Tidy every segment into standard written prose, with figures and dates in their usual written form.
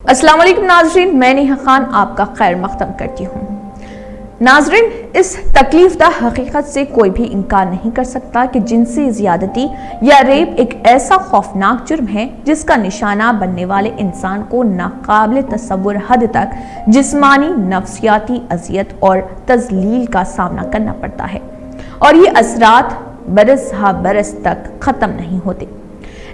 अस्सलाम वालेकुम नाजरीन, मैं नेहा खान आपका खैर मक़दम करती हूँ। नाजरीन, इस तकलीफदा हकीकत से कोई भी इनकार नहीं कर सकता कि जिनसी ज़ियादती या रेप एक ऐसा खौफनाक जुर्म है जिसका निशाना बनने वाले इंसान को नाकाबिल तसव्वुर हद तक जिस्मानी, नफ्सियाती अज़ियत और तज़लील का सामना करना पड़ता है और ये असरात बरस हा बरस तक ख़त्म नहीं होते।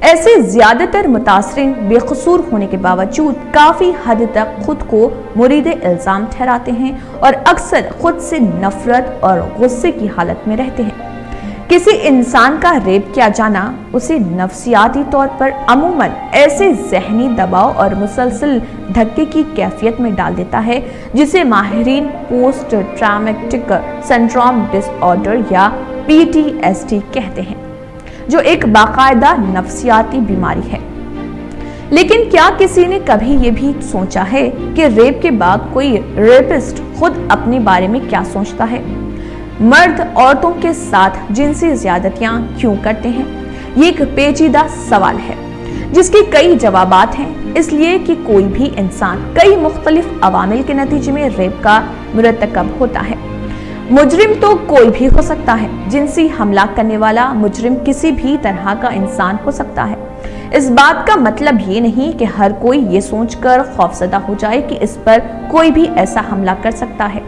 ऐसे ज़्यादातर मुतासरीन बेकसूर होने के बावजूद काफ़ी हद तक खुद को मुरीद इल्ज़ाम ठहराते हैं और अक्सर खुद से नफरत और गुस्से की हालत में रहते हैं। किसी इंसान का रेप किया जाना उसे नफ्सियाती तौर पर अमूमन ऐसे जहनी दबाव और मुसलसल धक्के की कैफियत में डाल देता है जिसे माहिरीन पोस्ट ट्रॉमेटिक सिंड्रोम डिसऑर्डर या PTSD कहते हैं, जो एक बाकायदा नफ्सियाती बीमारी है। लेकिन क्या किसी ने कभी ये भी सोचा है कि रेप के बाद कोई रेपिस्ट खुद अपने बारे में क्या सोचता है? मर्द औरतों के साथ जिनसी ज़्यादतियां क्यों करते हैं? ये एक पेचीदा सवाल है जिसके कई जवाबात हैं, इसलिए कि कोई भी इंसान कई मुख्तलिफ अवामिल के नतीजे में रेप का मुरतकब होता है। मुजरिम तो कोई भी हो सकता है। जिनसी हमला करने वाला मुजरिम किसी भी तरह का इंसान हो सकता है। इस बात का मतलब ये नहीं कि हर कोई ये सोचकर खौफजदा हो जाए कि इस पर कोई भी ऐसा हमला कर सकता है।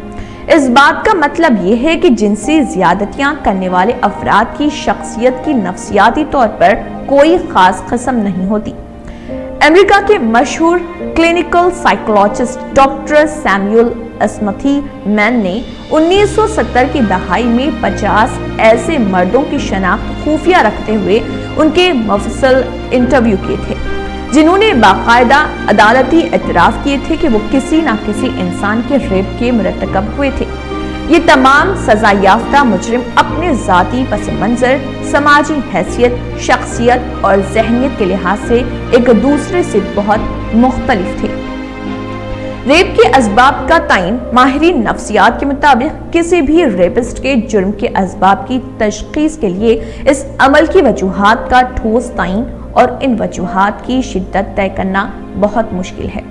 इस बात का मतलब ये है कि जिनसी ज़्यादतियां करने वाले अफराद की शख्सियत की नफ्सियाती तौर पर कोई खास किस्म नहीं होती। अमेरिका के मशहूर clinical psychologist doctor Samuel smithy man ने 1970 की दहाई में 50 ऐसे मर्दों की शनाख्त खुफिया रखते हुए उनके मुफस्सल इंटरव्यू किए थे, जिन्होंने बाकायदा अदालती एतराफ़ किए थे कि वो किसी न किसी इंसान के रेप के मुरतकब हुए थे। ये तमाम सजा याफ्ता मुजरिम अपने ज़ाती पस मंज़र, समाजी हैसियत, शख्सियत और जहनियत के लिहाज से एक दूसरे से बहुत मुख्तलिफ थे। रेप के असबाब का तयन माहिरीन नफ्सियात के मुताबिक किसी भी रेपिस्ट के जुर्म के असबाब की तशखीस के लिए इस अमल की वजूहात का ठोस तयन और इन वजूहात की शिद्दत तय करना बहुत मुश्किल है।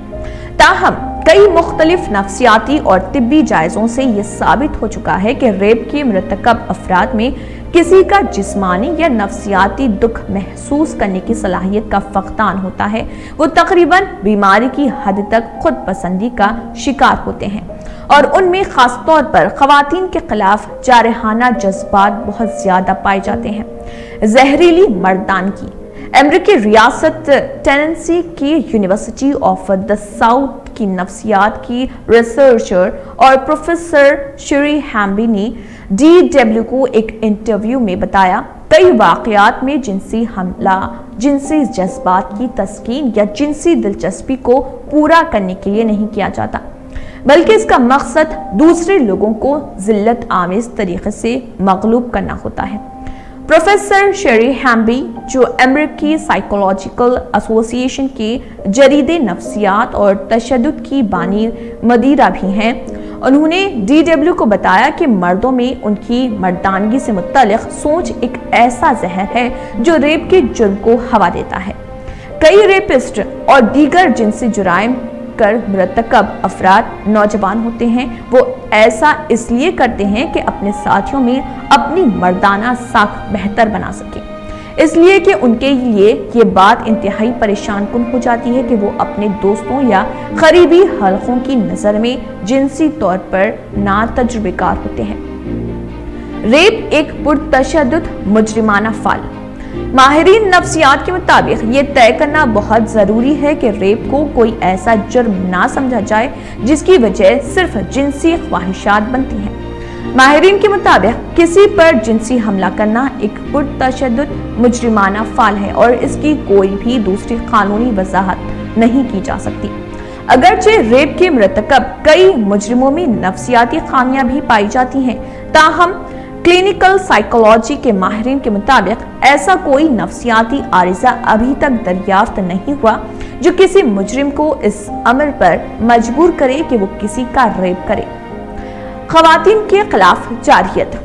ताहम कई मुख्तलिफ नफ्सियाती और तिब्बी जायज़ों से ये साबित हो चुका है कि रेप के मुरतकब अफराद में किसी का जिस्मानी या नफ्सियाती दुख महसूस करने की सलाहियत का फक़दान होता है। वो तकरीबन बीमारी की हद तक खुद पसंदी का शिकार होते हैं और उनमें ख़ास तौर पर ख़वातीन के खिलाफ जारहाना जज्बात बहुत ज़्यादा पाए जाते हैं। जहरीली मर्दानगी। अमेरिकी रियासत टेनेसी की यूनिवर्सिटी ऑफ द साउथ की नफ्सियात की रिसर्चर और प्रोफेसर शेरी हैम्बी ने DW को एक इंटरव्यू में बताया, कई वाक़यात में जिनसी हमला जिनसी जज्बात की तस्कीन या जिनसी दिलचस्पी को पूरा करने के लिए नहीं किया जाता, बल्कि इसका मकसद दूसरे लोगों को जिल्लत आमेज तरीके से मगलूब करना होता है। प्रोफेसर शेरी हैम्बी, जो अमेरिकी साइकोलॉजिकल एसोसिएशन के जरीदे नफ्सियात और तशद्दुद की बानी मदीरा भी हैं, उन्होंने DW को बताया कि मर्दों में उनकी मर्दानगी से मुत्तल्लिक़ सोच एक ऐसा जहर है जो रेप के जुर्म को हवा देता है। कई रेपिस्ट और दीगर जिनसी जुराइम कर मुरतकब अफराद नौजवान होते हैं। वो ऐसा इसलिए करते हैं कि अपने साथियों में अपनी मर्दाना साख बेहतर बना सकें, इसलिए कि उनके लिए ये बात इंतहाई परेशान कुन हो जाती है कि वो अपने दोस्तों या करीबी हलकों की नज़र में जिनसी तौर पर नातजुर्बेकार होते हैं। रेप एक पुरतशद्दुद मुजरिमाना फ़ाल। माहिरीन नफ्सियात के मुताबिक ये तय करना बहुत ज़रूरी है कि रेप को कोई ऐसा जुर्म ना समझा जाए जिसकी वजह सिर्फ जिनसी ख्वाहिशात बनती हैं। माहिरीन के मुताबिक किसी पर जिनसी हमला करना एक पुरतशद्दुद मुजरिमाना फ़ाल है और इसकी कोई भी दूसरी कानूनी वजाहत नहीं की जा सकती। अगरचे रेप के मुरतकब कई मुजरिमों में नफ्सियाती खामियां भी पाई जाती हैं, ताहम क्लिनिकल साइकोलॉजी के माहिरीन के मुताबिक ऐसा कोई नफ्सियाती आरिज़ा अभी तक दरियाफ्त नहीं हुआ जो किसी मुजरिम को इस अमल पर मजबूर करे कि वो किसी का रेप करे। ख़वातीन के खिलाफ जारहियत।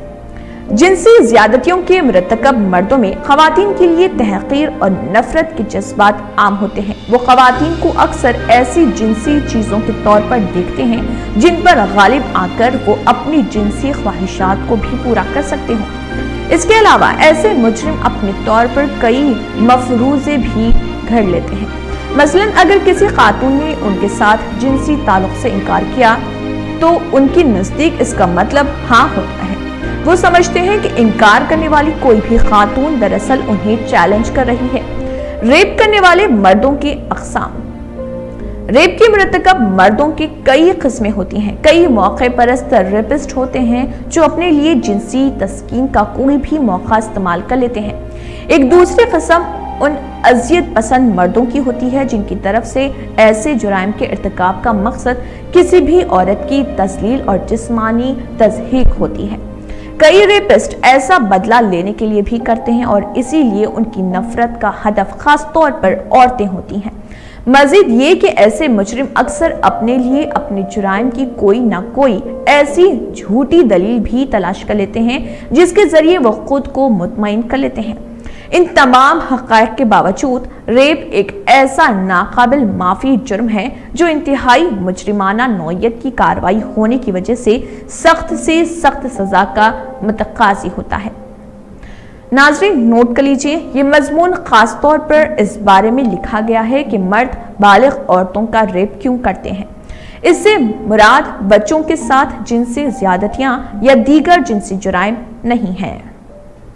जिनसी ज्यादतियों के मृतकब मर्दों में खवातीन के लिए तहकीर और नफरत के जज्बात आम होते हैं। वो खवातीन को अक्सर ऐसी जिनसी चीजों के तौर पर देखते हैं जिन पर गालिब आकर वो अपनी जिनसी ख्वाहिशात को भी पूरा कर सकते हों। इसके अलावा ऐसे मुजरिम अपने तौर पर कई मफरूजे भी घर लेते हैं। मसलन अगर किसी खातून ने उनके साथ जिनसी ताल्लुक से इनकार किया तो उनकी नजदीक इसका मतलब हाँ होता है। वो समझते हैं कि इनकार करने वाली कोई भी खातून दरअसल उन्हें चैलेंज कर रही है। रेप करने वाले मर्दों की अक़साम। रेप के मृतकब मर्दों की कई किस्में होती हैं। कई मौके परस्त रेपिस्ट होते हैं जो अपने लिए जिनसी तस्कीन का कोई भी मौका इस्तेमाल कर लेते हैं। एक दूसरी किस्म उन अजियत पसंद मर्दों की होती है जिनकी तरफ से ऐसे जुराइम के इर्तिकाब का मकसद किसी भी औरत की तजलील और जिस्मानी तज़हीक होती है। कई रेपिस्ट ऐसा बदला लेने के लिए भी करते हैं और इसीलिए उनकी नफरत का हदफ खास तौर पर औरतें होती हैं। मजीद ये कि ऐसे मुजरिम अक्सर अपने लिए अपने जुराइम की कोई ना कोई ऐसी झूठी दलील भी तलाश कर लेते हैं जिसके जरिए वो खुद को मुतमईन कर लेते हैं। इन तमाम हक़ाइक़ के बावजूद रेप एक ऐसा नाकाबिल माफ़ी जुर्म है जो इंतहाई मुजरिमाना नौयत की कार्रवाई होने की वजह से सख्त सज़ा का मुतक़ाज़ी होता है। नाज़रीन नोट कर लीजिए, ये मज़मून ख़ास तौर पर इस बारे में लिखा गया है कि मर्द बालिग़ औरतों का रेप क्यों करते हैं। इससे मुराद बच्चों के साथ जिनसी ज़्यादतियाँ या दीगर जिनसी जुराइम नहीं है।